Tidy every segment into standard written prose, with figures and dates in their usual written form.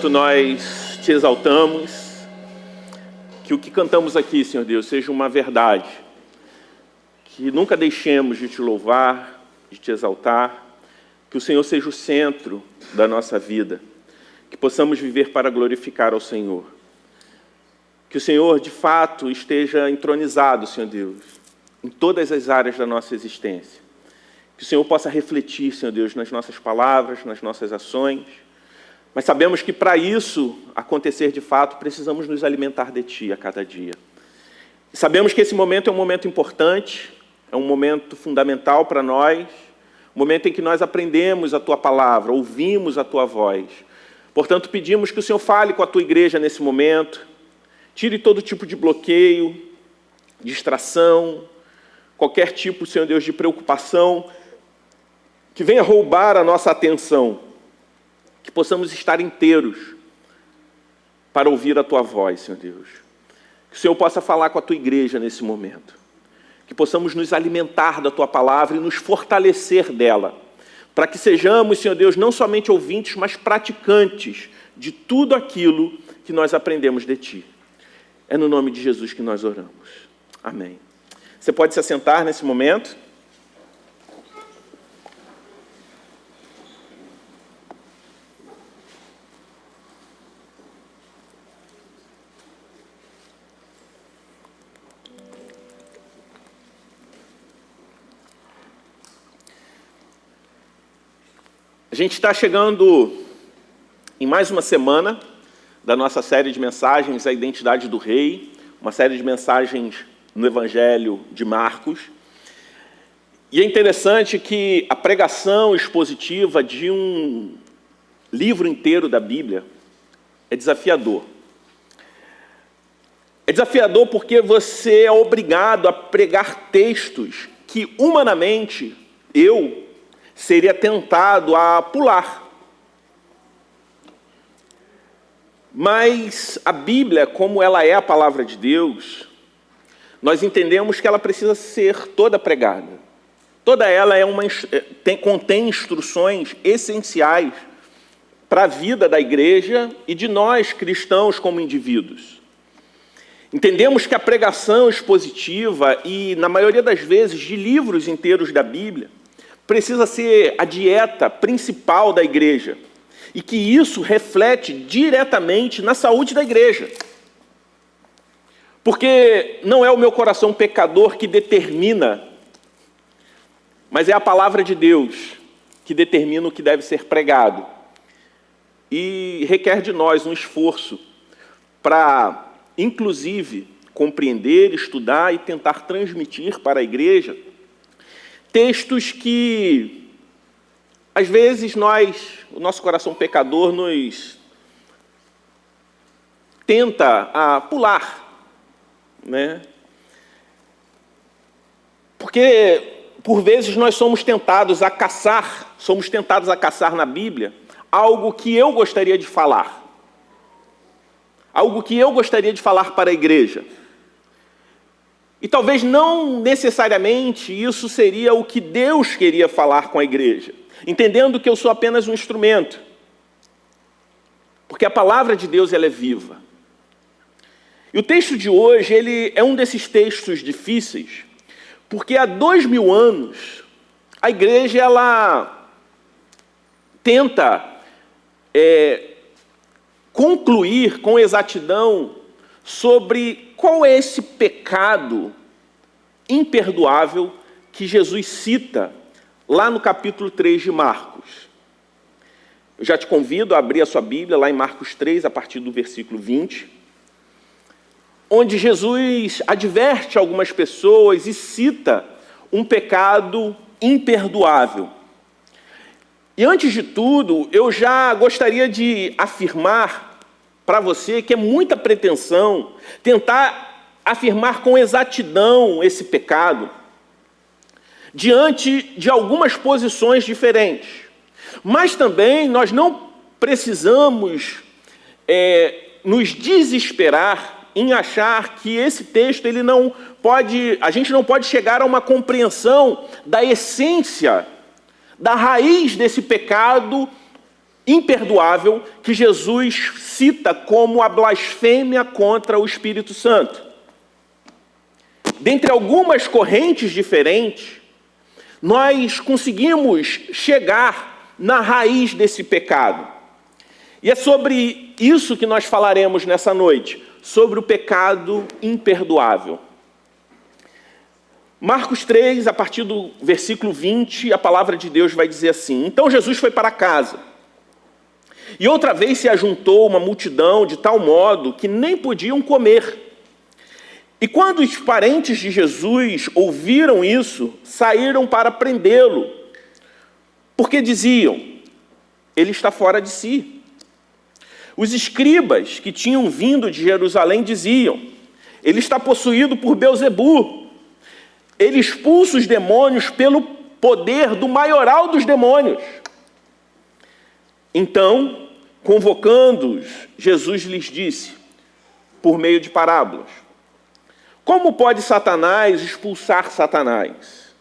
enquanto nós te exaltamos, que o que cantamos aqui, Senhor Deus, seja uma verdade, que nunca deixemos de te louvar, de te exaltar, que o Senhor seja o centro da nossa vida, que possamos viver para glorificar ao Senhor, que o Senhor, de fato, esteja entronizado, Senhor Deus, em todas as áreas da nossa existência, que o Senhor possa refletir, Senhor Deus, nas nossas palavras, nas nossas ações, mas sabemos que para isso acontecer de fato, precisamos nos alimentar de Ti a cada dia. E sabemos que esse momento é um momento importante, é um momento fundamental para nós, um momento em que nós aprendemos a Tua palavra, ouvimos a Tua voz. Portanto, pedimos que o Senhor fale com a Tua igreja nesse momento, tire todo tipo de bloqueio, distração, qualquer tipo, Senhor Deus, de preocupação que venha roubar a nossa atenção, que possamos estar inteiros para ouvir a Tua voz, Senhor Deus. Que o Senhor possa falar com a Tua igreja nesse momento. Que possamos nos alimentar da Tua palavra e nos fortalecer dela. Para que sejamos, Senhor Deus, não somente ouvintes, mas praticantes de tudo aquilo que nós aprendemos de Ti. É no nome de Jesus que nós oramos. Amém. Você pode se assentar nesse momento. A gente está chegando em mais uma semana da nossa série de mensagens, A Identidade do Rei, uma série de mensagens no Evangelho de Marcos. E é interessante que a pregação expositiva de um livro inteiro da Bíblia é desafiador. É desafiador porque você é obrigado a pregar textos que, humanamente, eu seria tentado a pular. Mas a Bíblia, como ela é a palavra de Deus, nós entendemos que ela precisa ser toda pregada. Toda ela contém instruções essenciais para a vida da igreja e de nós cristãos como indivíduos. Entendemos que a pregação expositiva e, na maioria das vezes, de livros inteiros da Bíblia, precisa ser a dieta principal da igreja e que isso reflete diretamente na saúde da igreja. Porque não é o meu coração pecador que determina, mas é a palavra de Deus que determina o que deve ser pregado. E requer de nós um esforço para, inclusive, compreender, estudar e tentar transmitir para a igreja textos que, às vezes, o nosso coração pecador nos tenta pular, né? Porque, por vezes, nós somos tentados a caçar na Bíblia algo que eu gostaria de falar. Algo que eu gostaria de falar para a igreja. E talvez não necessariamente isso seria o que Deus queria falar com a igreja, entendendo que eu sou apenas um instrumento. Porque a palavra de Deus ela é viva. E o texto de hoje ele é um desses textos difíceis, porque há 2000 anos a igreja ela tenta concluir com exatidão sobre qual é esse pecado imperdoável que Jesus cita lá no capítulo 3 de Marcos. Eu já te convido a abrir a sua Bíblia lá em Marcos 3, a partir do versículo 20, onde Jesus adverte algumas pessoas e cita um pecado imperdoável. E antes de tudo, eu já gostaria de afirmar para você que é muita pretensão tentar afirmar com exatidão esse pecado diante de algumas posições diferentes. Mas também nós não precisamos nos desesperar em achar que esse texto a gente não pode chegar a uma compreensão da essência, da raiz desse pecado imperdoável que Jesus cita como a blasfêmia contra o Espírito Santo. Dentre algumas correntes diferentes, nós conseguimos chegar na raiz desse pecado. E é sobre isso que nós falaremos nessa noite, sobre o pecado imperdoável. Marcos 3, a partir do versículo 20, a palavra de Deus vai dizer assim: Então Jesus foi para casa, e outra vez se ajuntou uma multidão de tal modo que nem podiam comer. E quando os parentes de Jesus ouviram isso, saíram para prendê-lo, porque diziam: ele está fora de si. Os escribas que tinham vindo de Jerusalém diziam: ele está possuído por Beelzebu. Ele expulsa os demônios pelo poder do maioral dos demônios. Então, convocando-os, Jesus lhes disse, por meio de parábolas: como pode Satanás expulsar Satanás?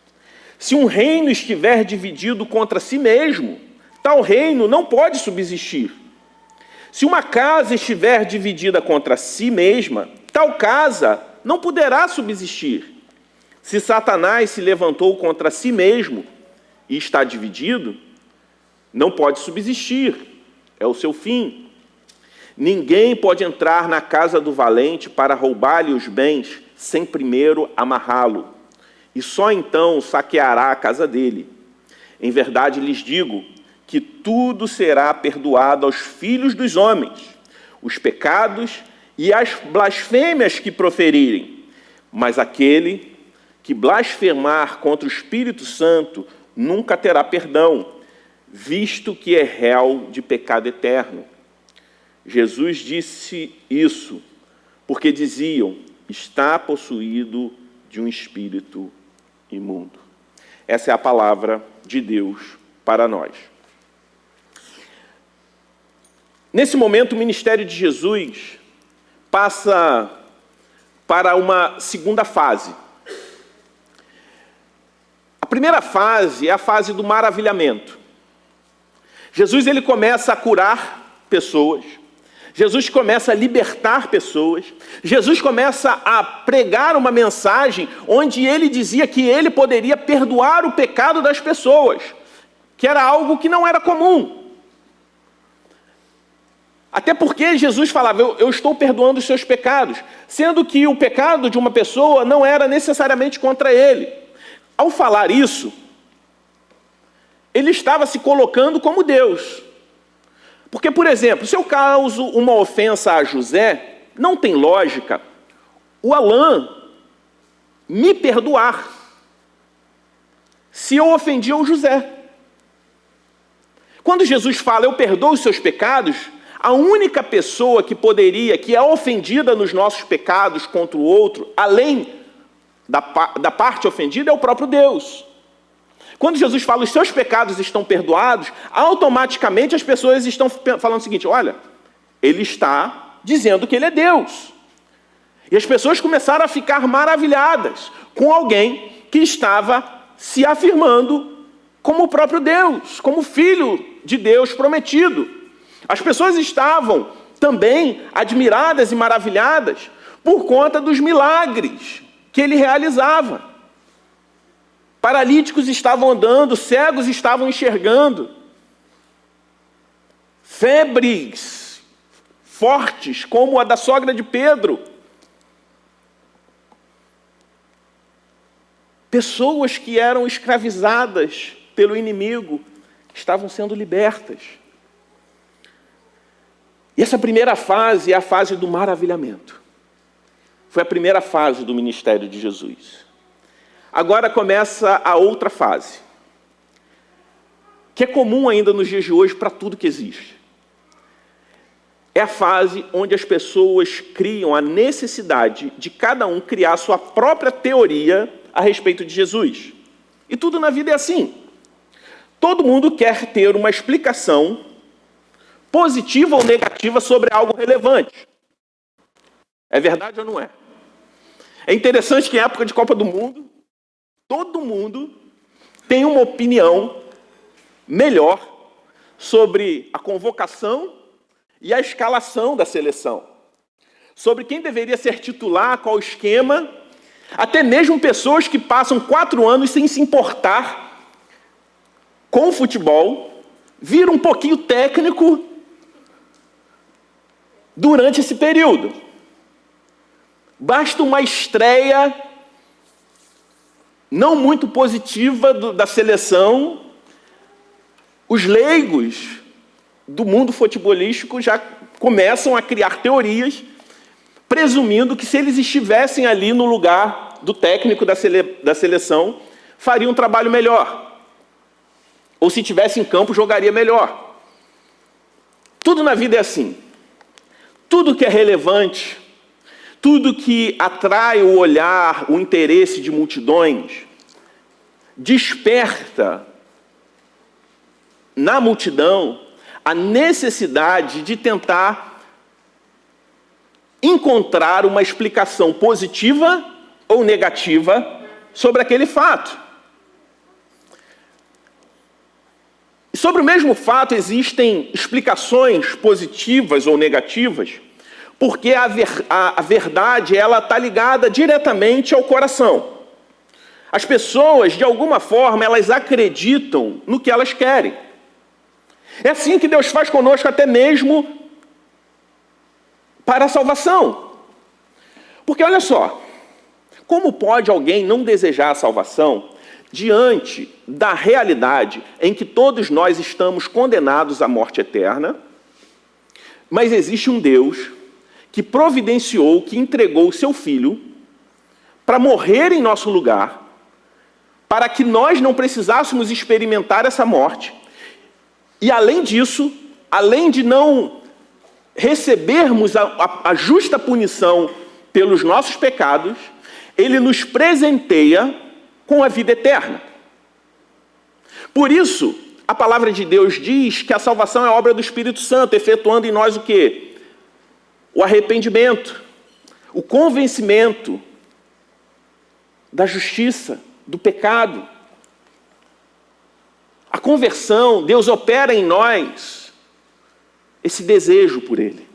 Se um reino estiver dividido contra si mesmo, tal reino não pode subsistir. Se uma casa estiver dividida contra si mesma, tal casa não poderá subsistir. Se Satanás se levantou contra si mesmo e está dividido, não pode subsistir. É o seu fim. Ninguém pode entrar na casa do valente para roubar-lhe os bens sem primeiro amarrá-lo, e só então saqueará a casa dele. Em verdade lhes digo que tudo será perdoado aos filhos dos homens, os pecados e as blasfêmias que proferirem, mas aquele que blasfemar contra o Espírito Santo nunca terá perdão, visto que é réu de pecado eterno. Jesus disse isso porque diziam: está possuído de um espírito imundo. Essa é a palavra de Deus para nós. Nesse momento, o ministério de Jesus passa para uma segunda fase. A primeira fase é a fase do maravilhamento. Jesus ele começa a curar pessoas. Jesus começa a libertar pessoas. Jesus começa a pregar uma mensagem onde ele dizia que ele poderia perdoar o pecado das pessoas, que era algo que não era comum. Até porque Jesus falava: eu estou perdoando os seus pecados, sendo que o pecado de uma pessoa não era necessariamente contra ele. Ao falar isso, ele estava se colocando como Deus. Porque, por exemplo, se eu causo uma ofensa a José, não tem lógica o Alain me perdoar se eu ofendi o José. Quando Jesus fala: eu perdoo os seus pecados, a única pessoa que é ofendida nos nossos pecados contra o outro, além da parte ofendida, é o próprio Deus. Quando Jesus fala: os seus pecados estão perdoados, automaticamente as pessoas estão falando o seguinte: olha, ele está dizendo que ele é Deus. E as pessoas começaram a ficar maravilhadas com alguém que estava se afirmando como o próprio Deus, como filho de Deus prometido. As pessoas estavam também admiradas e maravilhadas por conta dos milagres que ele realizava. Paralíticos estavam andando, cegos estavam enxergando. Febres fortes, como a da sogra de Pedro. Pessoas que eram escravizadas pelo inimigo estavam sendo libertas. E essa primeira fase é a fase do maravilhamento. Foi a primeira fase do ministério de Jesus. Agora começa a outra fase, que é comum ainda nos dias de hoje para tudo que existe. É a fase onde as pessoas criam a necessidade de cada um criar sua própria teoria a respeito de Jesus. E tudo na vida é assim. Todo mundo quer ter uma explicação positiva ou negativa sobre algo relevante. É verdade ou não é? É interessante que em época de Copa do Mundo, todo mundo tem uma opinião melhor sobre a convocação e a escalação da seleção, sobre quem deveria ser titular, qual esquema, até mesmo pessoas que passam 4 anos sem se importar com o futebol, viram um pouquinho técnico durante esse período. Basta uma estreia não muito positiva da seleção, os leigos do mundo futebolístico já começam a criar teorias, presumindo que se eles estivessem ali no lugar do técnico da seleção, fariam um trabalho melhor. Ou se estivesse em campo, jogaria melhor. Tudo na vida é assim. Tudo que é relevante, tudo que atrai o olhar, o interesse de multidões, desperta na multidão a necessidade de tentar encontrar uma explicação positiva ou negativa sobre aquele fato. E sobre o mesmo fato existem explicações positivas ou negativas, porque a verdade ela está ligada diretamente ao coração. As pessoas, de alguma forma, elas acreditam no que elas querem. É assim que Deus faz conosco até mesmo para a salvação. Porque olha só, como pode alguém não desejar a salvação diante da realidade em que todos nós estamos condenados à morte eterna, mas existe um Deus que providenciou, que entregou o seu Filho para morrer em nosso lugar, para que nós não precisássemos experimentar essa morte. E além disso, além de não recebermos a justa punição pelos nossos pecados, Ele nos presenteia com a vida eterna. Por isso, a palavra de Deus diz que a salvação é obra do Espírito Santo, efetuando em nós o quê? O arrependimento, o convencimento da justiça, do pecado. A conversão, Deus opera em nós esse desejo por Ele.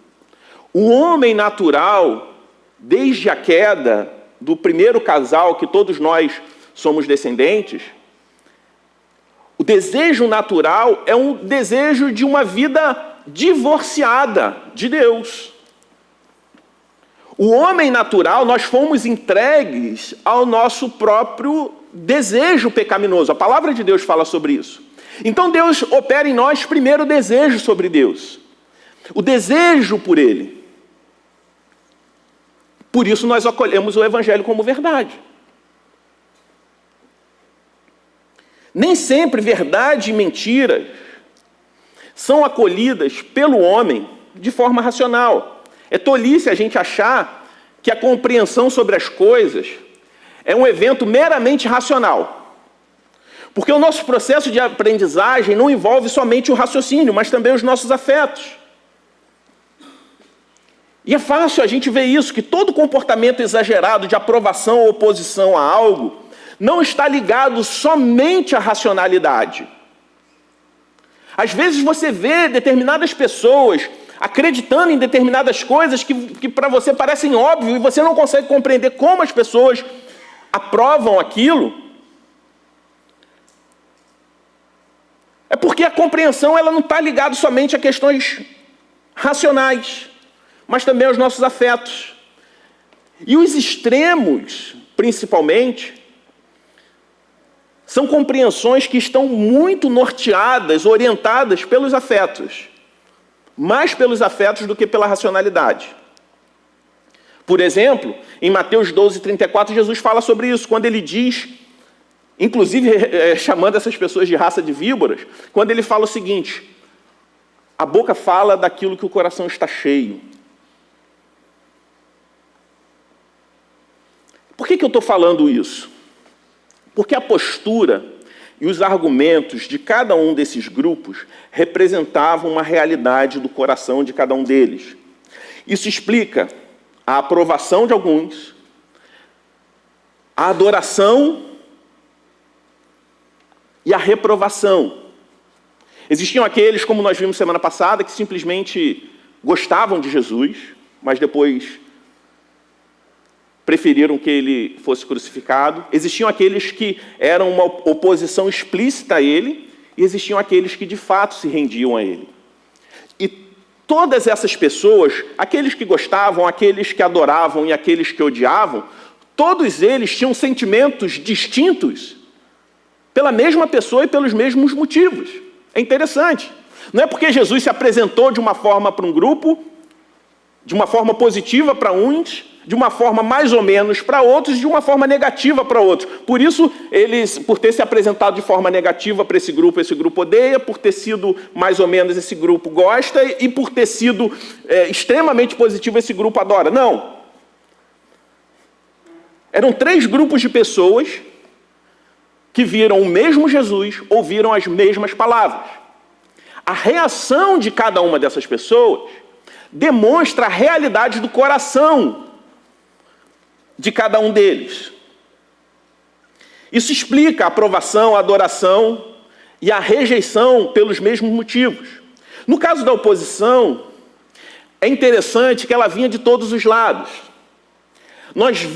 O homem natural, desde a queda do primeiro casal, que todos nós somos descendentes, o desejo natural é um desejo de uma vida divorciada de Deus. O homem natural, nós fomos entregues ao nosso próprio desejo pecaminoso. A palavra de Deus fala sobre isso. Então Deus opera em nós primeiro o desejo sobre Deus. O desejo por Ele. Por isso nós acolhemos o Evangelho como verdade. Nem sempre verdade e mentira são acolhidas pelo homem de forma racional. É tolice a gente achar que a compreensão sobre as coisas é um evento meramente racional. Porque o nosso processo de aprendizagem não envolve somente o raciocínio, mas também os nossos afetos. E é fácil a gente ver isso, que todo comportamento exagerado de aprovação ou oposição a algo não está ligado somente à racionalidade. Às vezes você vê determinadas pessoas acreditando em determinadas coisas que para você parecem óbvias e você não consegue compreender como as pessoas aprovam aquilo. É porque a compreensão ela não está ligada somente a questões racionais, mas também aos nossos afetos. E os extremos, principalmente, são compreensões que estão muito norteadas, orientadas pelos afetos. Mais pelos afetos do que pela racionalidade. Por exemplo, em Mateus 12:34, Jesus fala sobre isso, quando ele diz, inclusive chamando essas pessoas de raça de víboras, quando ele fala o seguinte: a boca fala daquilo que o coração está cheio. Por que eu estou falando isso? Porque a postura e os argumentos de cada um desses grupos representavam uma realidade do coração de cada um deles. Isso explica a aprovação de alguns, a adoração e a reprovação. Existiam aqueles, como nós vimos semana passada, que simplesmente gostavam de Jesus, mas depois preferiram que ele fosse crucificado. Existiam aqueles que eram uma oposição explícita a ele, e existiam aqueles que de fato se rendiam a ele. E todas essas pessoas, aqueles que gostavam, aqueles que adoravam e aqueles que odiavam, todos eles tinham sentimentos distintos pela mesma pessoa e pelos mesmos motivos. É interessante. Não é porque Jesus se apresentou de uma forma para um grupo, de uma forma positiva para uns, de uma forma mais ou menos para outros, e de uma forma negativa para outros. Por isso, por ter se apresentado de forma negativa para esse grupo odeia, por ter sido mais ou menos, esse grupo gosta, e por ter sido extremamente positivo, esse grupo adora. Não. Eram 3 grupos de pessoas que viram o mesmo Jesus, ouviram as mesmas palavras. A reação de cada uma dessas pessoas demonstra a realidade do coração de cada um deles. Isso explica a aprovação, a adoração e a rejeição pelos mesmos motivos. No caso da oposição, é interessante que ela vinha de todos os lados. Nós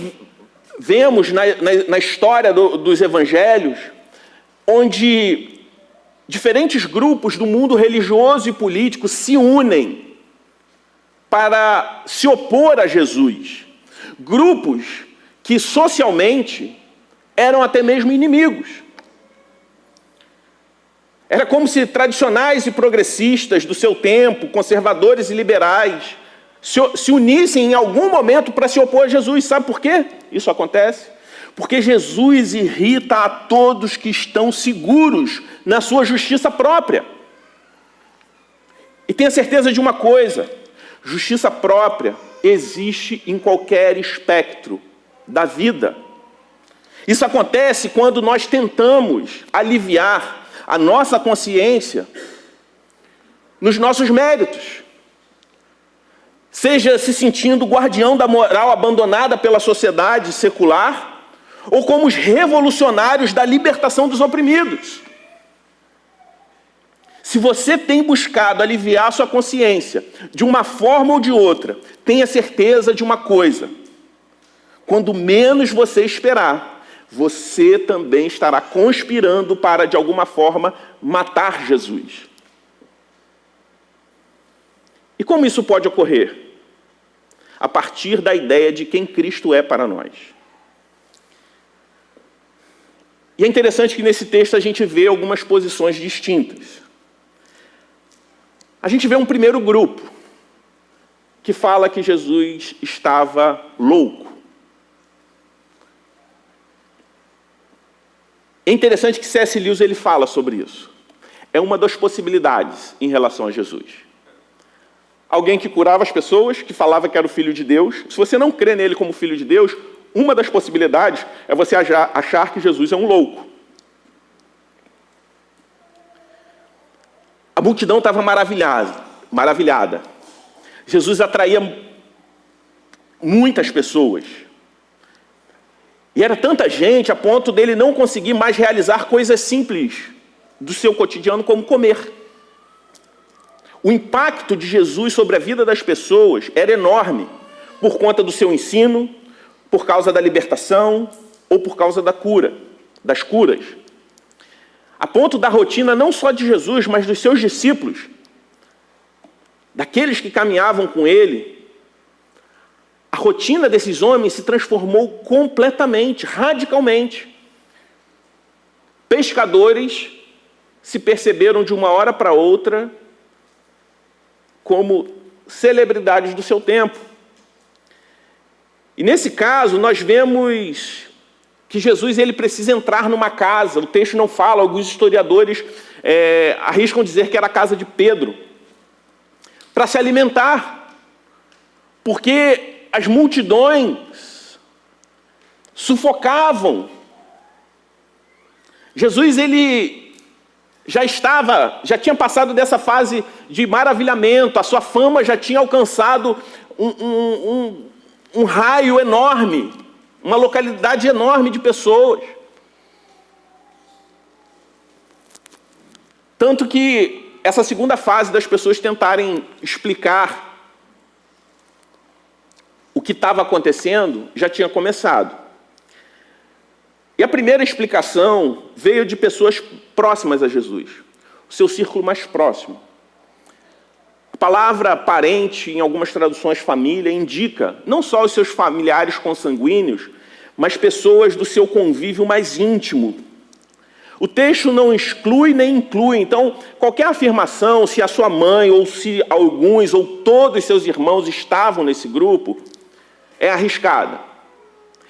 vemos na história dos evangelhos, onde diferentes grupos do mundo religioso e político se unem para se opor a Jesus. Grupos que socialmente eram até mesmo inimigos. Era como se tradicionais e progressistas do seu tempo, conservadores e liberais, se unissem em algum momento para se opor a Jesus. Sabe por quê isso acontece? Porque Jesus irrita a todos que estão seguros na sua justiça própria. E tenha certeza de uma coisa: justiça própria existe em qualquer espectro da vida. Isso acontece quando nós tentamos aliviar a nossa consciência nos nossos méritos. Seja se sentindo guardião da moral abandonada pela sociedade secular, ou como os revolucionários da libertação dos oprimidos. Se você tem buscado aliviar a sua consciência de uma forma ou de outra, tenha certeza de uma coisa: quando menos você esperar, você também estará conspirando para, de alguma forma, matar Jesus. E como isso pode ocorrer? A partir da ideia de quem Cristo é para nós. E é interessante que nesse texto a gente vê algumas posições distintas. A gente vê um primeiro grupo que fala que Jesus estava louco. É interessante que C.S. Lewis ele fala sobre isso. É uma das possibilidades em relação a Jesus. Alguém que curava as pessoas, que falava que era o Filho de Deus. Se você não crê nele como Filho de Deus, uma das possibilidades é você achar que Jesus é um louco. A multidão estava maravilhada. Jesus atraía muitas pessoas. E era tanta gente a ponto dele não conseguir mais realizar coisas simples do seu cotidiano, como comer. O impacto de Jesus sobre a vida das pessoas era enorme, por conta do seu ensino, por causa da libertação ou por causa das curas. A ponto da rotina não só de Jesus, mas dos seus discípulos, daqueles que caminhavam com ele, a rotina desses homens se transformou completamente, radicalmente. Pescadores se perceberam de uma hora para outra como celebridades do seu tempo. E nesse caso, nós vemos que Jesus ele precisa entrar numa casa. O texto não fala, alguns historiadores arriscam dizer que era a casa de Pedro, para se alimentar, porque as multidões sufocavam. Jesus ele já tinha passado dessa fase de maravilhamento, a sua fama já tinha alcançado um raio enorme, uma localidade enorme de pessoas. Tanto que essa segunda fase das pessoas tentarem explicar o que estava acontecendo já tinha começado. E a primeira explicação veio de pessoas próximas a Jesus, o seu círculo mais próximo. A palavra parente, em algumas traduções família, indica não só os seus familiares consanguíneos, mas pessoas do seu convívio mais íntimo. O texto não exclui nem inclui, então qualquer afirmação, se a sua mãe ou se alguns ou todos os seus irmãos estavam nesse grupo, é arriscada.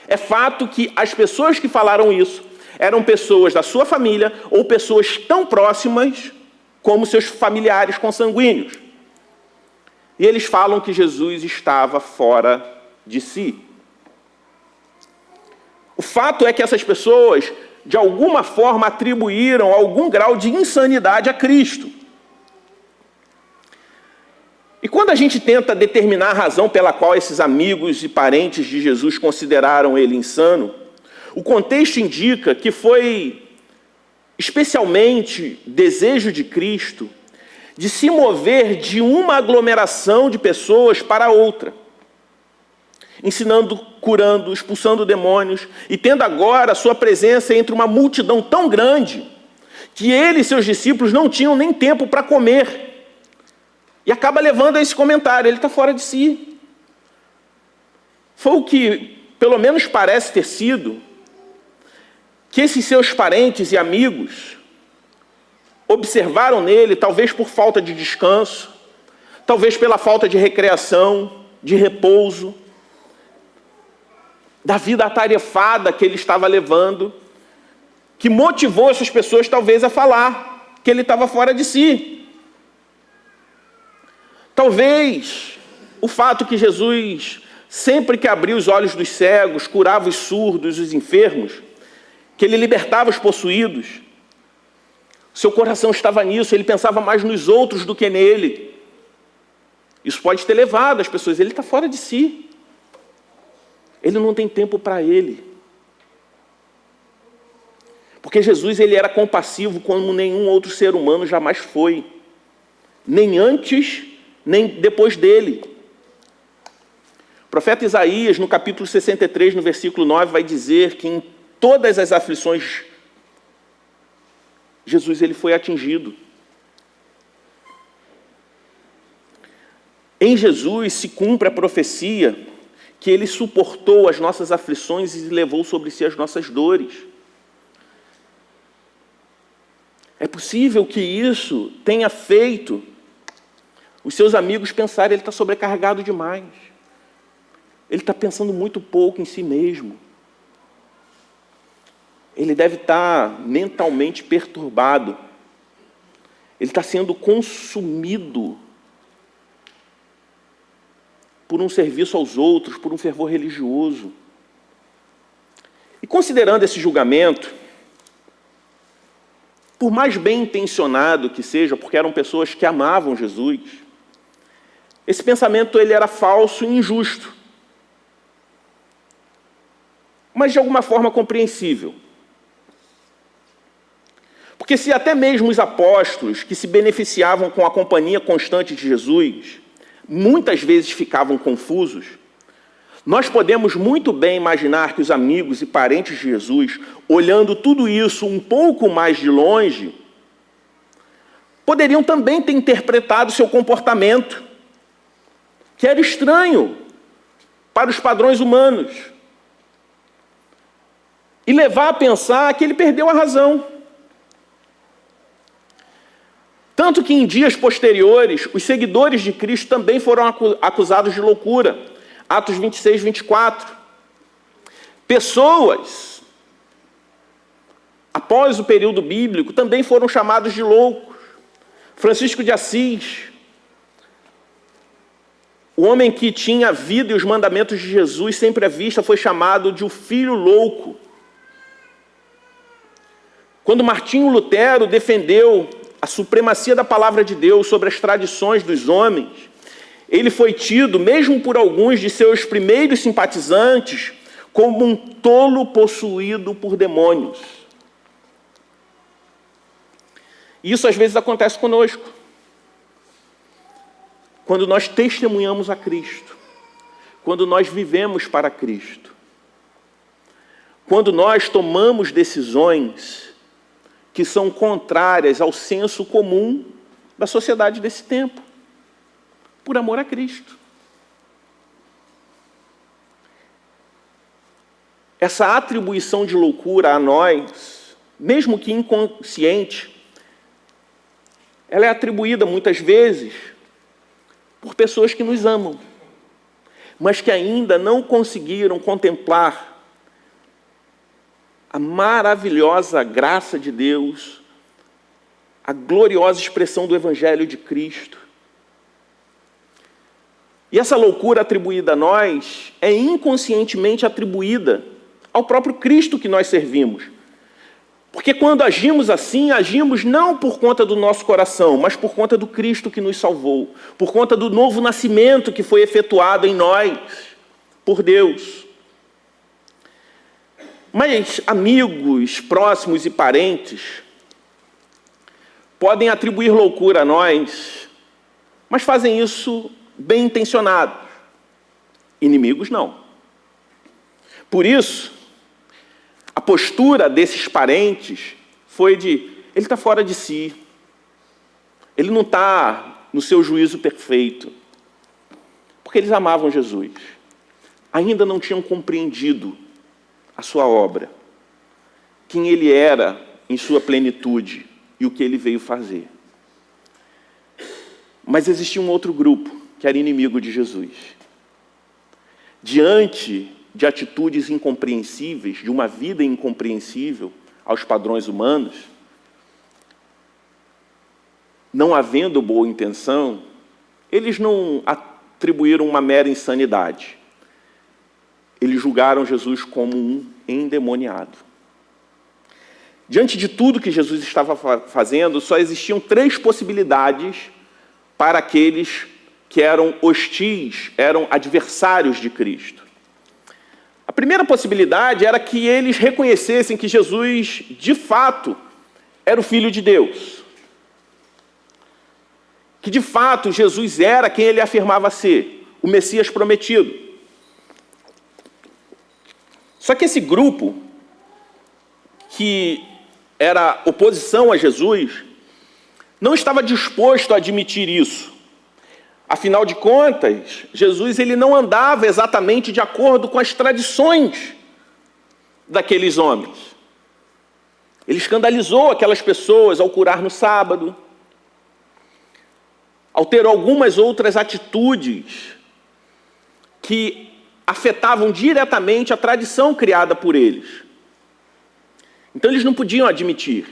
É fato que as pessoas que falaram isso eram pessoas da sua família ou pessoas tão próximas como seus familiares consanguíneos. E eles falam que Jesus estava fora de si. O fato é que essas pessoas, de alguma forma, atribuíram algum grau de insanidade a Cristo. E quando a gente tenta determinar a razão pela qual esses amigos e parentes de Jesus consideraram ele insano, o contexto indica que foi especialmente desejo de Cristo de se mover de uma aglomeração de pessoas para outra, ensinando, curando, expulsando demônios, e tendo agora a sua presença entre uma multidão tão grande que ele e seus discípulos não tinham nem tempo para comer. E acaba levando a esse comentário, ele está fora de si. Foi o que, pelo menos parece ter sido, que esses seus parentes e amigos observaram nele, talvez por falta de descanso, talvez pela falta de recreação, de repouso, da vida atarefada que ele estava levando, que motivou essas pessoas talvez a falar que ele estava fora de si. Talvez o fato que Jesus, sempre que abria os olhos dos cegos, curava os surdos, os enfermos, que ele libertava os possuídos, seu coração estava nisso, ele pensava mais nos outros do que nele. Isso pode ter levado as pessoas, ele está fora de si. Ele não tem tempo para ele. Porque Jesus, ele era compassivo como nenhum outro ser humano jamais foi. Nem antes, nem depois dele. O profeta Isaías, no capítulo 63, no versículo 9, vai dizer que em todas as aflições, Jesus ele foi atingido. Em Jesus se cumpre a profecia que ele suportou as nossas aflições e levou sobre si as nossas dores. É possível que isso tenha feito os seus amigos pensarem, ele está sobrecarregado demais. Ele está pensando muito pouco em si mesmo. Ele deve estar mentalmente perturbado. Ele está sendo consumido por um serviço aos outros, por um fervor religioso. E considerando esse julgamento, por mais bem intencionado que seja, porque eram pessoas que amavam Jesus, esse pensamento ele era falso e injusto, mas de alguma forma compreensível. Porque se até mesmo os apóstolos, que se beneficiavam com a companhia constante de Jesus, muitas vezes ficavam confusos, nós podemos muito bem imaginar que os amigos e parentes de Jesus, olhando tudo isso um pouco mais de longe, poderiam também ter interpretado seu comportamento, que era estranho para os padrões humanos, e levar a pensar que ele perdeu a razão. Tanto que em dias posteriores, os seguidores de Cristo também foram acusados de loucura. Atos 26, 24. Pessoas, após o período bíblico, também foram chamados de loucos. Francisco de Assis, o homem que tinha a vida e os mandamentos de Jesus sempre à vista, foi chamado de o filho louco. Quando Martinho Lutero defendeu a supremacia da palavra de Deus sobre as tradições dos homens, ele foi tido, mesmo por alguns de seus primeiros simpatizantes, como um tolo possuído por demônios. E isso às vezes acontece conosco. quando nós testemunhamos a Cristo, quando nós vivemos para Cristo, quando nós tomamos decisões que são contrárias ao senso comum da sociedade desse tempo, por amor a Cristo. Essa atribuição de loucura a nós, mesmo que inconsciente, ela é atribuída muitas vezes por pessoas que nos amam, mas que ainda não conseguiram contemplar a maravilhosa graça de Deus, a gloriosa expressão do Evangelho de Cristo. E essa loucura atribuída a nós é inconscientemente atribuída ao próprio Cristo que nós servimos. Porque quando agimos assim, agimos não por conta do nosso coração, mas por conta do Cristo que nos salvou, por conta do novo nascimento que foi efetuado em nós, por Deus. Mas amigos, próximos e parentes podem atribuir loucura a nós, mas fazem isso bem intencionados. Inimigos não. Por isso, a postura desses parentes foi de: ele está fora de si, ele não está no seu juízo perfeito. Porque eles amavam Jesus, ainda não tinham compreendido a sua obra, quem ele era em sua plenitude e o que ele veio fazer. Mas existia um outro grupo que era inimigo de Jesus. Diante de atitudes incompreensíveis, de uma vida incompreensível aos padrões humanos, não havendo boa intenção, eles não atribuíram uma mera insanidade. Eles julgaram Jesus como um endemoniado. Diante de tudo que Jesus estava fazendo, só existiam 3 possibilidades para aqueles que eram hostis, eram adversários de Cristo. A primeira possibilidade era que eles reconhecessem que Jesus, de fato, era o Filho de Deus. Que, de fato, Jesus era quem ele afirmava ser, o Messias prometido. Só que esse grupo, que era oposição a Jesus, não estava disposto a admitir isso. Afinal de contas, Jesus ele não andava exatamente de acordo com as tradições daqueles homens. Ele escandalizou aquelas pessoas ao curar no sábado, ao ter algumas outras atitudes que afetavam diretamente a tradição criada por eles. Então eles não podiam admitir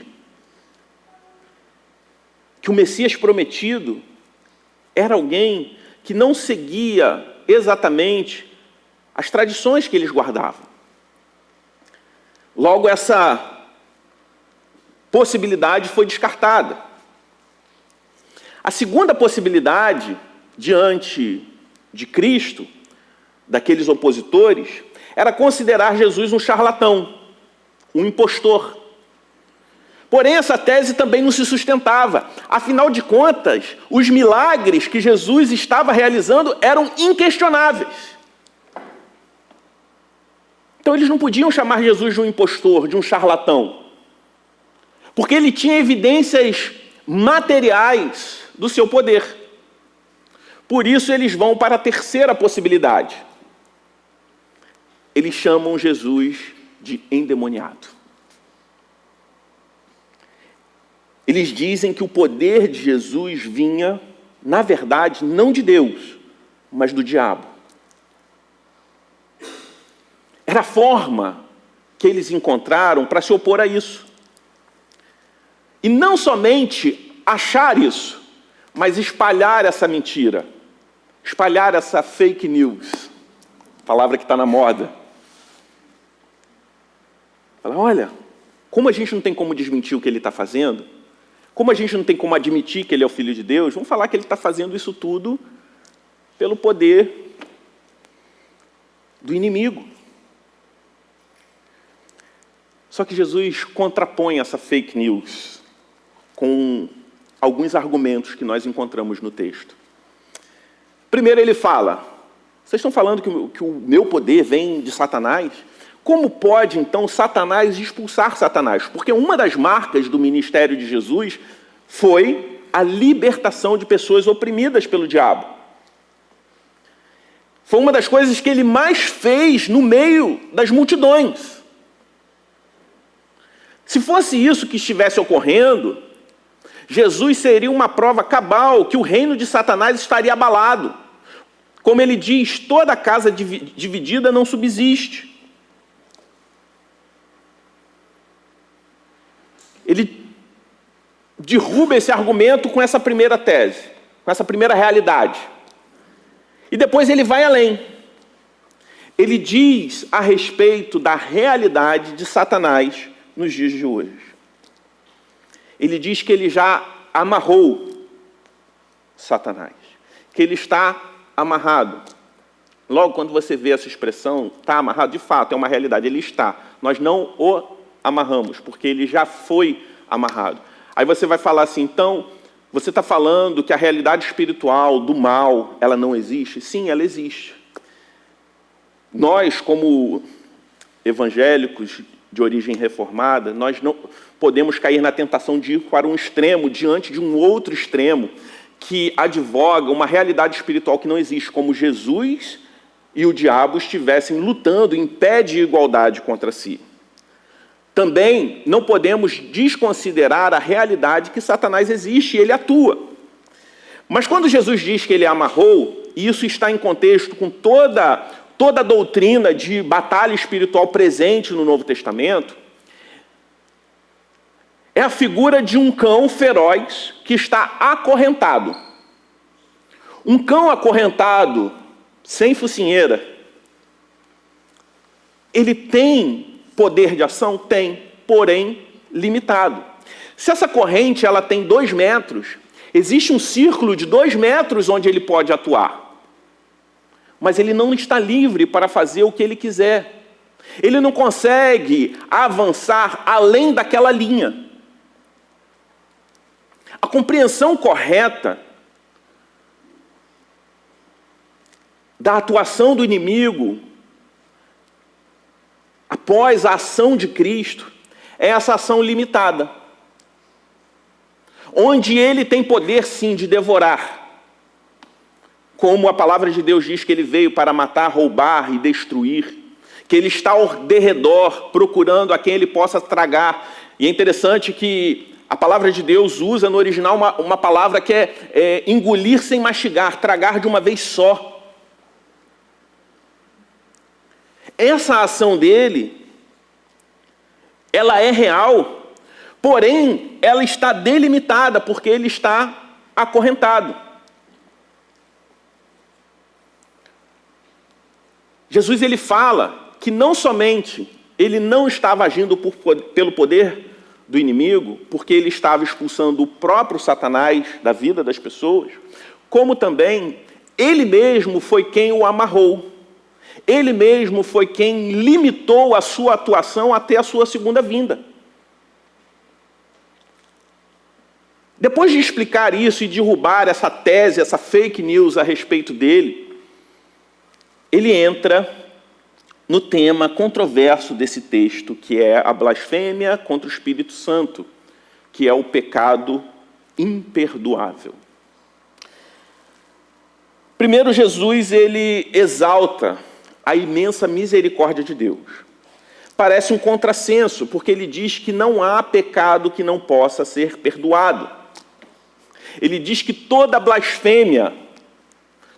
que o Messias prometido era alguém que não seguia exatamente as tradições que eles guardavam. Logo, essa possibilidade foi descartada. A segunda possibilidade, diante de Cristo, daqueles opositores, era considerar Jesus um charlatão, um impostor. Porém, essa tese também não se sustentava. Afinal de contas, os milagres que Jesus estava realizando eram inquestionáveis. Então, eles não podiam chamar Jesus de um impostor, de um charlatão, porque ele tinha evidências materiais do seu poder. Por isso, eles vão para a terceira possibilidade. Eles chamam Jesus de endemoniado. Eles dizem que o poder de Jesus vinha, na verdade, não de Deus, mas do diabo. Era a forma que eles encontraram para se opor a isso. E não somente achar isso, mas espalhar essa mentira, espalhar essa fake news, palavra que está na moda. Fala, olha, como a gente não tem como desmentir o que ele está fazendo, como a gente não tem como admitir que ele é o Filho de Deus, vamos falar que ele está fazendo isso tudo pelo poder do inimigo. Só que Jesus contrapõe essa fake news com alguns argumentos que nós encontramos no texto. Primeiro ele fala, vocês estão falando que o meu poder vem de Satanás? Como pode, então, Satanás expulsar Satanás? Porque uma das marcas do ministério de Jesus foi a libertação de pessoas oprimidas pelo diabo. Foi uma das coisas que ele mais fez no meio das multidões. Se fosse isso que estivesse ocorrendo, Jesus seria uma prova cabal que o reino de Satanás estaria abalado. Como ele diz, toda casa dividida não subsiste. Ele derruba esse argumento com essa primeira tese, com essa primeira realidade. E depois ele vai além. Ele diz a respeito da realidade de Satanás nos dias de hoje. Ele diz que ele já amarrou Satanás, que ele está amarrado. Logo, quando você vê essa expressão, está amarrado, de fato, é uma realidade, ele está. Nós não o amarramos, porque ele já foi amarrado. Aí você vai falar assim, então, você está falando que a realidade espiritual do mal, ela não existe? Sim, ela existe. Nós, como evangélicos de origem reformada, nós não podemos cair na tentação de ir para um extremo, diante de um outro extremo, que advoga uma realidade espiritual que não existe, como Jesus e o diabo estivessem lutando em pé de igualdade contra si. Também não podemos desconsiderar a realidade que Satanás existe e ele atua. Mas quando Jesus diz que ele amarrou, e isso está em contexto com toda a doutrina de batalha espiritual presente no Novo Testamento, é a figura de um cão feroz que está acorrentado. Um cão acorrentado, sem focinheira, ele tem poder de ação? Tem, porém limitado. Se essa corrente ela tem 2 metros, existe um círculo de 2 metros onde ele pode atuar. Mas ele não está livre para fazer o que ele quiser. Ele não consegue avançar além daquela linha. A compreensão correta da atuação do inimigo após a ação de Cristo é essa ação limitada, onde ele tem poder sim de devorar, como a palavra de Deus diz que ele veio para matar, roubar e destruir, que ele está ao derredor procurando a quem ele possa tragar. E é interessante que a palavra de Deus usa no original uma palavra que é engolir sem mastigar, tragar de uma vez só. Essa ação dele, ela é real, porém, ela está delimitada, porque ele está acorrentado. Jesus, ele fala que não somente ele não estava agindo pelo poder do inimigo, porque ele estava expulsando o próprio Satanás da vida das pessoas, como também ele mesmo foi quem o amarrou. Ele mesmo foi quem limitou a sua atuação até a sua segunda vinda. Depois de explicar isso e derrubar essa tese, essa fake news a respeito dele, ele entra no tema controverso desse texto, que é a blasfêmia contra o Espírito Santo, que é o pecado imperdoável. Primeiro, Jesus, ele exalta a imensa misericórdia de Deus. Parece um contrassenso, porque ele diz que não há pecado que não possa ser perdoado. Ele diz que toda blasfêmia,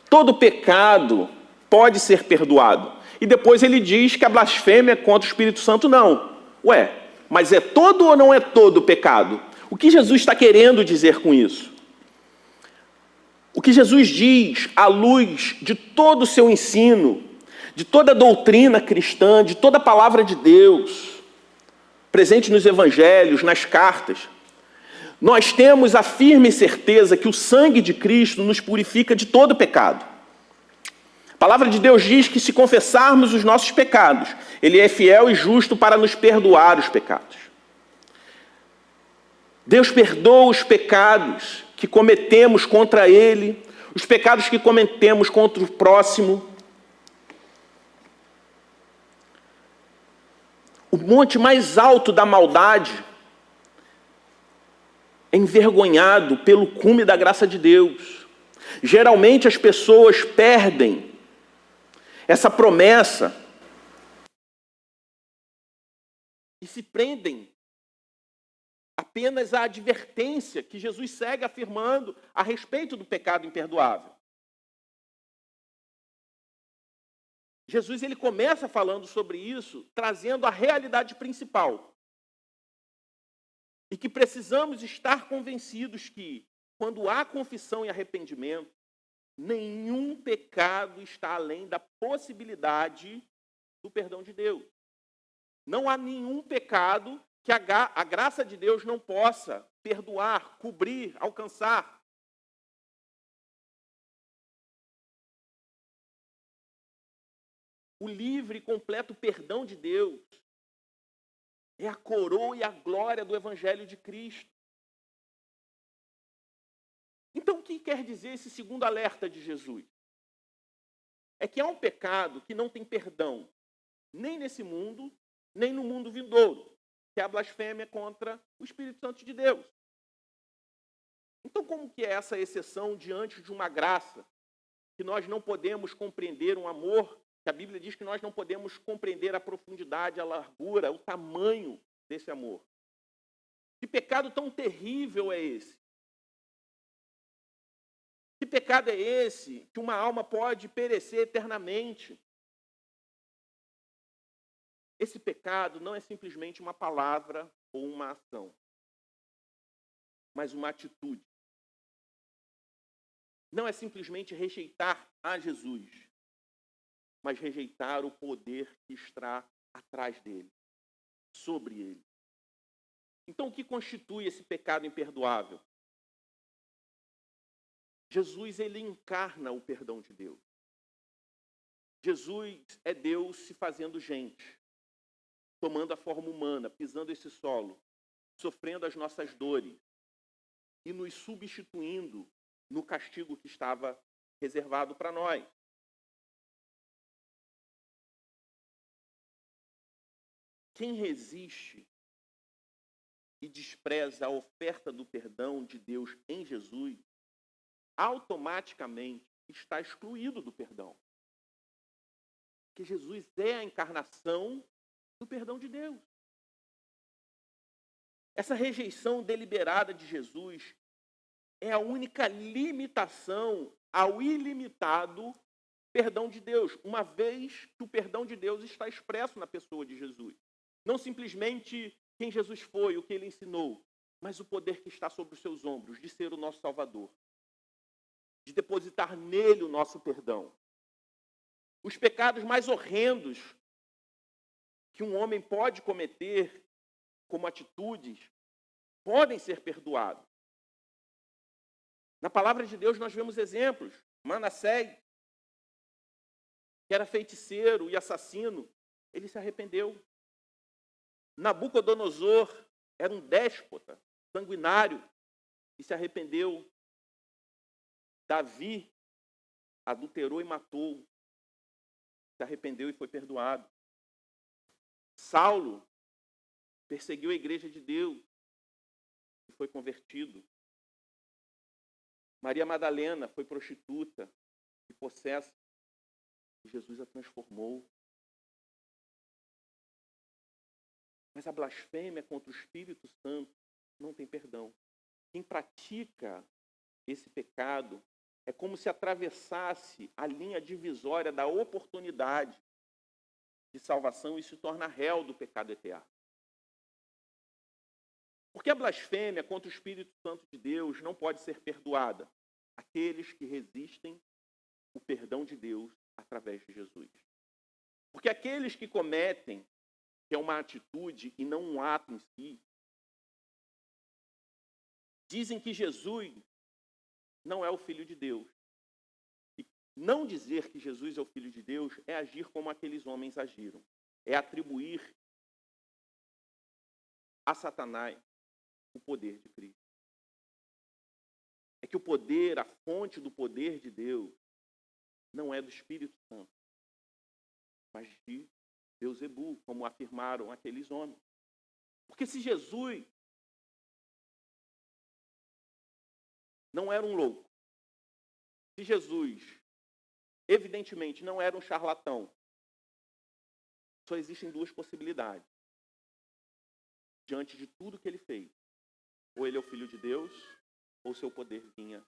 todo pecado pode ser perdoado. E depois ele diz que a blasfêmia contra o Espírito Santo não. Ué, mas é todo ou não é todo pecado? O que Jesus está querendo dizer com isso? O que Jesus diz à luz de todo o seu ensino, de toda a doutrina cristã, de toda a palavra de Deus, presente nos evangelhos, nas cartas, nós temos a firme certeza que o sangue de Cristo nos purifica de todo pecado. A palavra de Deus diz que se confessarmos os nossos pecados, Ele é fiel e justo para nos perdoar os pecados. Deus perdoa os pecados que cometemos contra Ele, os pecados que cometemos contra o próximo. O monte mais alto da maldade é envergonhado pelo cume da graça de Deus. Geralmente as pessoas perdem essa promessa e se prendem apenas à advertência que Jesus segue afirmando a respeito do pecado imperdoável. Jesus ele começa falando sobre isso, trazendo a realidade principal. E que precisamos estar convencidos que, quando há confissão e arrependimento, nenhum pecado está além da possibilidade do perdão de Deus. Não há nenhum pecado que a graça de Deus não possa perdoar, cobrir, alcançar. O livre e completo perdão de Deus é a coroa e a glória do Evangelho de Cristo. Então, o que quer dizer esse segundo alerta de Jesus? É que há um pecado que não tem perdão, nem nesse mundo, nem no mundo vindouro, que é a blasfêmia contra o Espírito Santo de Deus. Então, como que é essa exceção diante de uma graça que nós não podemos compreender, um amor que a Bíblia diz que nós não podemos compreender a profundidade, a largura, o tamanho desse amor? Que pecado tão terrível é esse? Que pecado é esse que uma alma pode perecer eternamente? Esse pecado não é simplesmente uma palavra ou uma ação, mas uma atitude. Não é simplesmente rejeitar a Jesus, mas rejeitar o poder que está atrás dele, sobre ele. Então, o que constitui esse pecado imperdoável? Jesus, ele encarna o perdão de Deus. Jesus é Deus se fazendo gente, tomando a forma humana, pisando esse solo, sofrendo as nossas dores e nos substituindo no castigo que estava reservado para nós. Quem resiste e despreza a oferta do perdão de Deus em Jesus, automaticamente está excluído do perdão. Porque Jesus é a encarnação do perdão de Deus. Essa rejeição deliberada de Jesus é a única limitação ao ilimitado perdão de Deus, uma vez que o perdão de Deus está expresso na pessoa de Jesus. Não simplesmente quem Jesus foi, o que ele ensinou, mas o poder que está sobre os seus ombros, de ser o nosso Salvador, de depositar nele o nosso perdão. Os pecados mais horrendos que um homem pode cometer como atitudes podem ser perdoados. Na palavra de Deus nós vemos exemplos. Manassés, que era feiticeiro e assassino, ele se arrependeu. Nabucodonosor era um déspota, sanguinário, e se arrependeu. Davi adulterou e matou, se arrependeu e foi perdoado. Saulo perseguiu a igreja de Deus e foi convertido. Maria Madalena foi prostituta e possessa, e Jesus a transformou. Mas a blasfêmia contra o Espírito Santo não tem perdão. Quem pratica esse pecado é como se atravessasse a linha divisória da oportunidade de salvação e se torna réu do pecado eterno. Porque a blasfêmia contra o Espírito Santo de Deus não pode ser perdoada? Aqueles que resistem o perdão de Deus através de Jesus. Porque aqueles que cometem, que é uma atitude e não um ato em si, dizem que Jesus não é o Filho de Deus. E não dizer que Jesus é o Filho de Deus é agir como aqueles homens agiram. É atribuir a Satanás o poder de Cristo. é que o poder, a fonte do poder de Deus, não é do Espírito Santo, mas de Beelzebul, como afirmaram aqueles homens. Porque se Jesus não era um louco, se Jesus, evidentemente, não era um charlatão, só existem duas possibilidades diante de tudo que ele fez. Ou ele é o Filho de Deus, ou seu poder vinha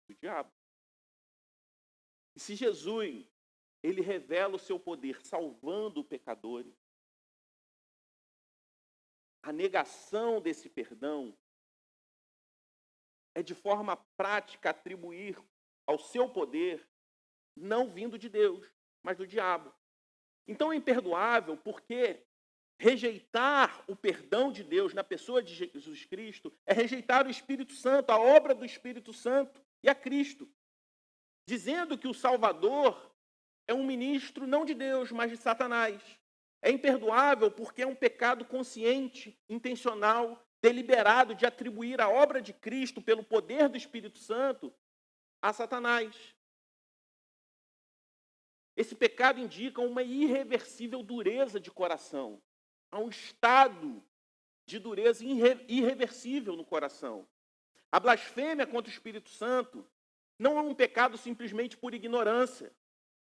do diabo. E se Jesus, ele revela o seu poder salvando pecadores, a negação desse perdão é de forma prática atribuir ao seu poder não vindo de Deus, mas do diabo. Então é imperdoável porque rejeitar o perdão de Deus na pessoa de Jesus Cristo é rejeitar o Espírito Santo, a obra do Espírito Santo e a Cristo, dizendo que o Salvador é um ministro não de Deus, mas de Satanás. É imperdoável porque é um pecado consciente, intencional, deliberado de atribuir a obra de Cristo pelo poder do Espírito Santo a Satanás. Esse pecado indica uma irreversível dureza de coração, há um estado de dureza irreversível no coração. A blasfêmia contra o Espírito Santo não é um pecado simplesmente por ignorância,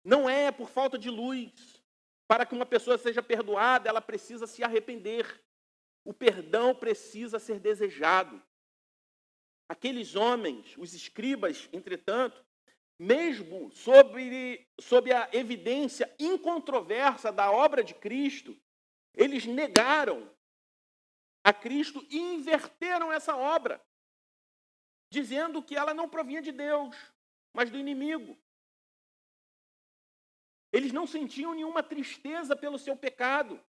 não é por falta de luz. Para que uma pessoa seja perdoada, ela precisa se arrepender. O perdão precisa ser desejado. Aqueles homens, os escribas, entretanto, mesmo sob a evidência incontroversa da obra de Cristo, eles negaram a Cristo e inverteram essa obra, dizendo que ela não provinha de Deus, mas do inimigo. Eles não sentiam nenhuma tristeza pelo seu pecado.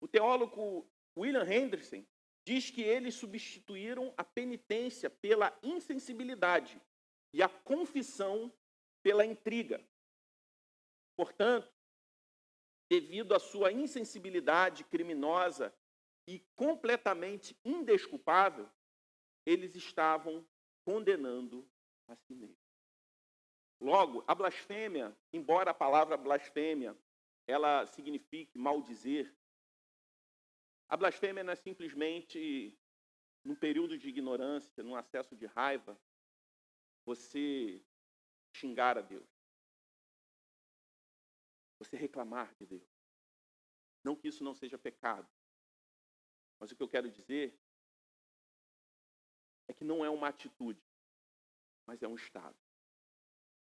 O teólogo William Hendrickson diz que eles substituíram a penitência pela insensibilidade e a confissão pela intriga. Portanto, devido à sua insensibilidade criminosa e completamente indesculpável, eles estavam condenando a si mesmos. Logo, a blasfêmia, embora a palavra blasfêmia ela signifique maldizer, a blasfêmia não é simplesmente, num período de ignorância, num acesso de raiva, você xingar a Deus, você reclamar de Deus. Não que isso não seja pecado, mas o que eu quero dizer é que não é uma atitude, mas é um estado.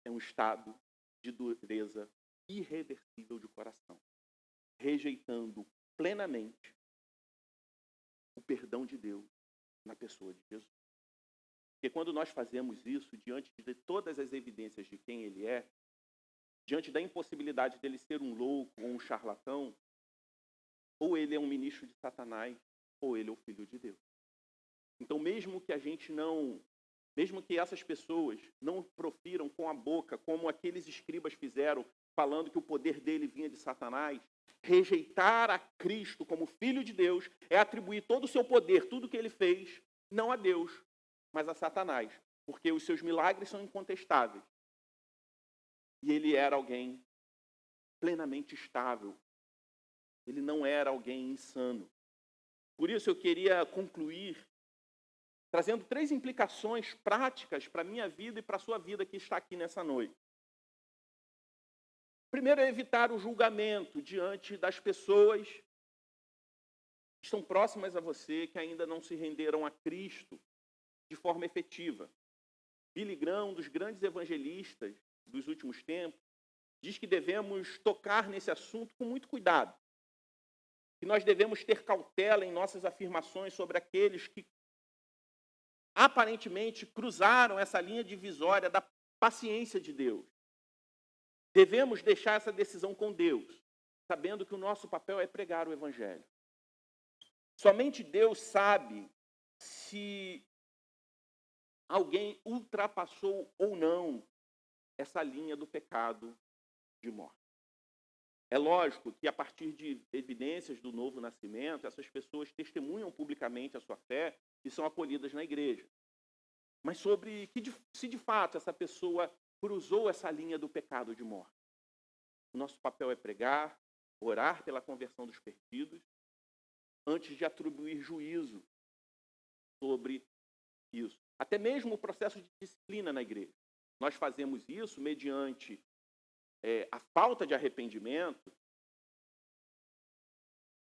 É um estado de dureza irreversível de coração, rejeitando plenamente o perdão de Deus na pessoa de Jesus. Porque quando nós fazemos isso, diante de todas as evidências de quem ele é, diante da impossibilidade dele ser um louco ou um charlatão, ou ele é um ministro de Satanás, ou ele é o Filho de Deus. Então, mesmo que essas pessoas não profiram com a boca, como aqueles escribas fizeram, falando que o poder dele vinha de Satanás, rejeitar a Cristo como Filho de Deus é atribuir todo o seu poder, tudo o que ele fez, não a Deus, mas a Satanás, porque os seus milagres são incontestáveis. E ele era alguém plenamente estável. Ele não era alguém insano. Por isso eu queria concluir trazendo 3 implicações práticas para a minha vida e para a sua vida que está aqui nessa noite. Primeiro é evitar o julgamento diante das pessoas que estão próximas a você, que ainda não se renderam a Cristo de forma efetiva. Billy Graham, um dos grandes evangelistas dos últimos tempos, diz que devemos tocar nesse assunto com muito cuidado. Que nós devemos ter cautela em nossas afirmações sobre aqueles que aparentemente cruzaram essa linha divisória da paciência de Deus. Devemos deixar essa decisão com Deus, sabendo que o nosso papel é pregar o Evangelho. Somente Deus sabe se alguém ultrapassou ou não essa linha do pecado de morte. É lógico que a partir de evidências do novo nascimento, essas pessoas testemunham publicamente a sua fé e são acolhidas na igreja. mas sobre se de fato essa pessoa cruzou essa linha do pecado de morte. O nosso papel é pregar, orar pela conversão dos perdidos, antes de atribuir juízo sobre isso. Até mesmo o processo de disciplina na igreja. Nós fazemos isso mediante a falta de arrependimento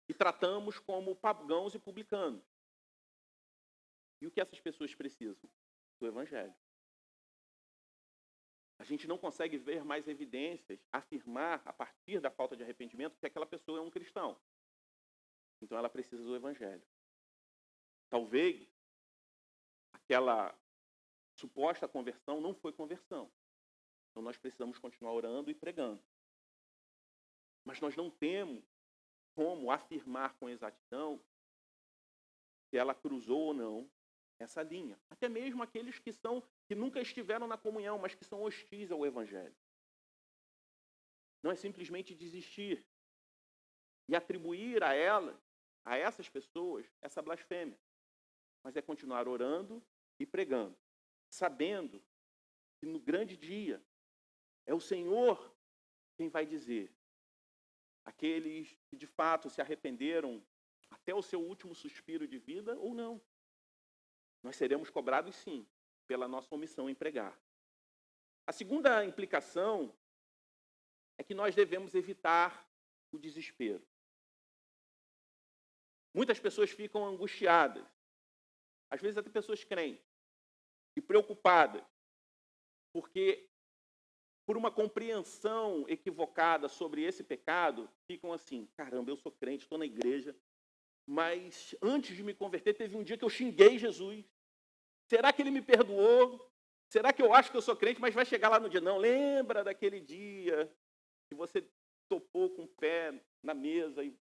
e tratamos como pagãos e publicanos. E o que essas pessoas precisam? Do Evangelho. A gente não consegue ver mais evidências, afirmar, a partir da falta de arrependimento, que aquela pessoa é um cristão. Então ela precisa do Evangelho. Talvez aquela suposta conversão não foi conversão. Então nós precisamos continuar orando e pregando. Mas nós não temos como afirmar com exatidão se ela cruzou ou não essa linha. Até mesmo aqueles que nunca estiveram na comunhão, mas que são hostis ao Evangelho. Não é simplesmente desistir e atribuir a essas pessoas, essa blasfêmia. Mas é continuar orando e pregando, sabendo que no grande dia é o Senhor quem vai dizer. Aqueles que de fato se arrependeram até o seu último suspiro de vida ou não. Nós seremos cobrados sim, pela nossa omissão em pregar. A segunda implicação é que nós devemos evitar o desespero. Muitas pessoas ficam angustiadas, às vezes até pessoas crentes, e preocupadas, porque por uma compreensão equivocada sobre esse pecado, ficam assim, caramba, eu sou crente, estou na igreja, mas antes de me converter, teve um dia que eu xinguei Jesus. Será que ele me perdoou? Será que eu acho que eu sou crente, mas vai chegar lá no dia? Não, lembra daquele dia que você topou com o pé na mesa e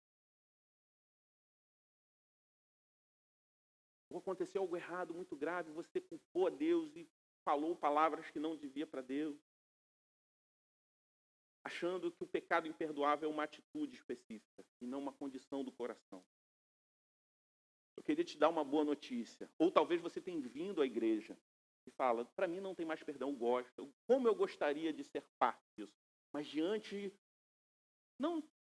aconteceu algo errado, muito grave, você culpou a Deus e falou palavras que não devia para Deus, achando que o pecado imperdoável é uma atitude específica e não uma condição do coração. Eu queria te dar uma boa notícia. Ou talvez você tenha vindo à igreja e fala, para mim não tem mais perdão, eu gosto. Como eu gostaria de ser parte disso. Mas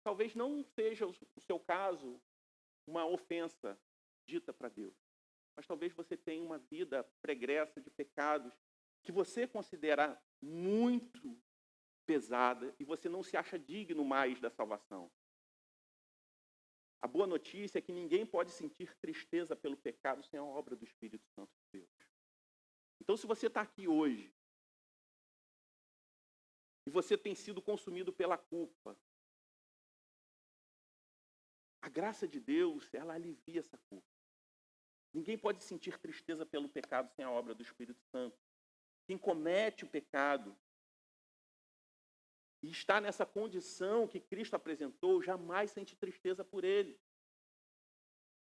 talvez não seja o seu caso uma ofensa dita para Deus. Mas talvez você tenha uma vida pregressa de pecados que você considera muito pesada e você não se acha digno mais da salvação. A boa notícia é que ninguém pode sentir tristeza pelo pecado sem a obra do Espírito Santo de Deus. Então, se você está aqui hoje e você tem sido consumido pela culpa, a graça de Deus, ela alivia essa culpa. Ninguém pode sentir tristeza pelo pecado sem a obra do Espírito Santo. Quem comete o pecado e está nessa condição que Cristo apresentou, jamais sente tristeza por ele.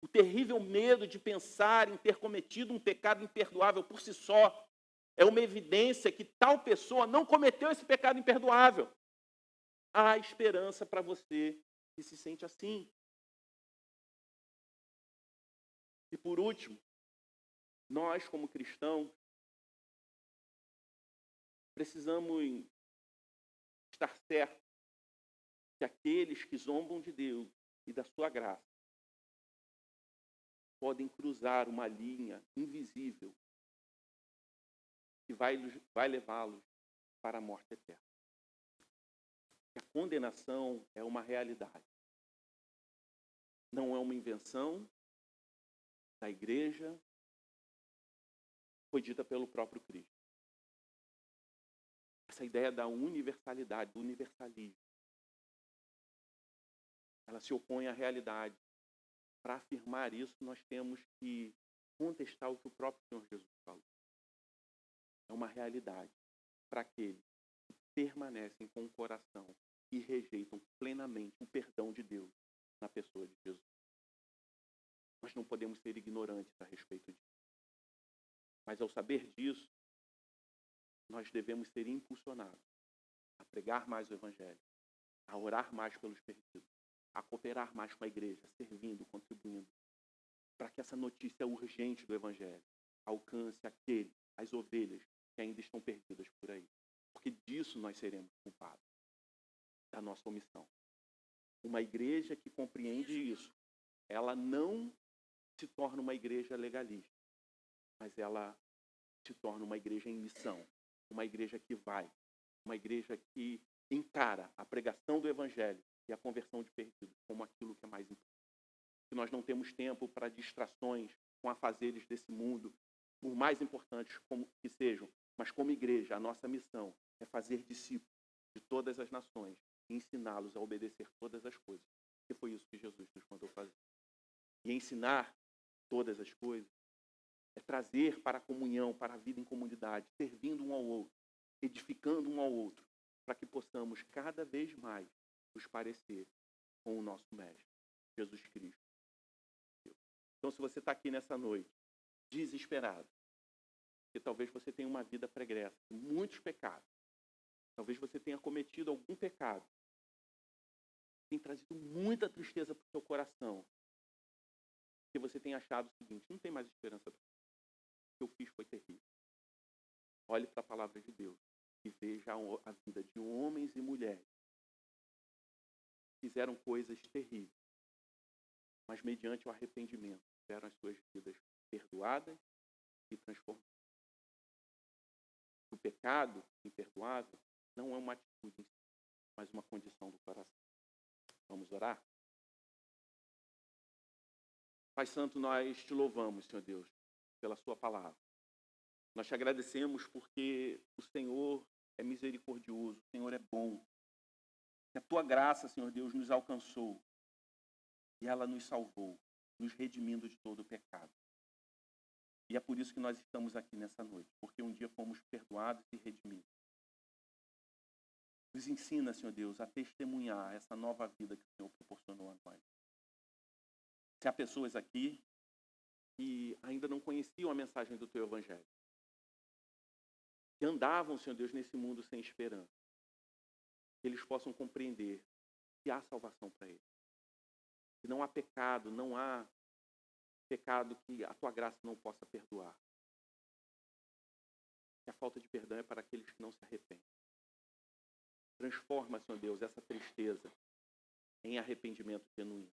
O terrível medo de pensar em ter cometido um pecado imperdoável por si só é uma evidência que tal pessoa não cometeu esse pecado imperdoável. Há esperança para você que se sente assim. E por último, nós como cristãos precisamos estar certos que aqueles que zombam de Deus e da sua graça podem cruzar uma linha invisível que vai levá-los para a morte eterna. A condenação é uma realidade. Não é uma invenção da igreja, foi dita pelo próprio Cristo. Essa ideia da universalidade, do universalismo, ela se opõe à realidade. Para afirmar isso, nós temos que contestar o que o próprio Senhor Jesus falou. É uma realidade para aqueles que permanecem com o coração e rejeitam plenamente o perdão de Deus na pessoa de Jesus. Nós não podemos ser ignorantes a respeito disso. Mas ao saber disso, nós devemos ser impulsionados a pregar mais o Evangelho, a orar mais pelos perdidos, a cooperar mais com a igreja, servindo, contribuindo, para que essa notícia urgente do Evangelho alcance aqueles as ovelhas que ainda estão perdidas por aí. Porque disso nós seremos culpados, da nossa omissão. Uma igreja que compreende isso, ela não se torna uma igreja legalista, mas ela se torna uma igreja em missão, uma igreja que vai, uma igreja que encara a pregação do evangelho e a conversão de perdidos como aquilo que é mais importante. Que nós não temos tempo para distrações com afazeres desse mundo, por mais importantes como que sejam, mas como igreja, a nossa missão é fazer discípulos de todas as nações e ensiná-los a obedecer todas as coisas. E foi isso que Jesus nos mandou fazer. E ensinar todas as coisas é trazer para a comunhão, para a vida em comunidade, servindo um ao outro, edificando um ao outro, para que possamos cada vez mais nos parecer com o nosso Mestre, Jesus Cristo. Então, se você está aqui nessa noite, desesperado, porque talvez você tenha uma vida pregressa, muitos pecados, talvez você tenha cometido algum pecado, tem trazido muita tristeza para o seu coração, porque você tem achado o seguinte: não tem mais esperança. O que eu fiz foi terrível. Olhe para a palavra de Deus e veja a vida de homens e mulheres que fizeram coisas terríveis, mas mediante o arrependimento tiveram as suas vidas perdoadas e transformadas. O pecado imperdoável não é uma atitude em si, mas uma condição do coração. Vamos orar? Pai Santo, nós te louvamos, Senhor Deus, pela sua palavra. Nós te agradecemos porque o Senhor é misericordioso, o Senhor é bom. Que a tua graça, Senhor Deus, nos alcançou e ela nos salvou, nos redimindo de todo o pecado. E é por isso que nós estamos aqui nessa noite, porque um dia fomos perdoados e redimidos. Nos ensina, Senhor Deus, a testemunhar essa nova vida que o Senhor proporcionou a nós. Se há pessoas aqui que ainda não conheciam a mensagem do teu evangelho, que andavam, Senhor Deus, nesse mundo sem esperança, que eles possam compreender que há salvação para eles. Que não há pecado, não há pecado que a tua graça não possa perdoar. Que a falta de perdão é para aqueles que não se arrependem. Transforma, Senhor Deus, essa tristeza em arrependimento genuíno.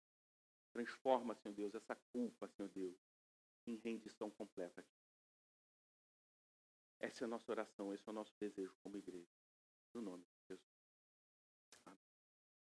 Transforma, Senhor Deus, essa culpa, Senhor Deus, em rendição completa. Essa é a nossa oração, esse é o nosso desejo como igreja. No nome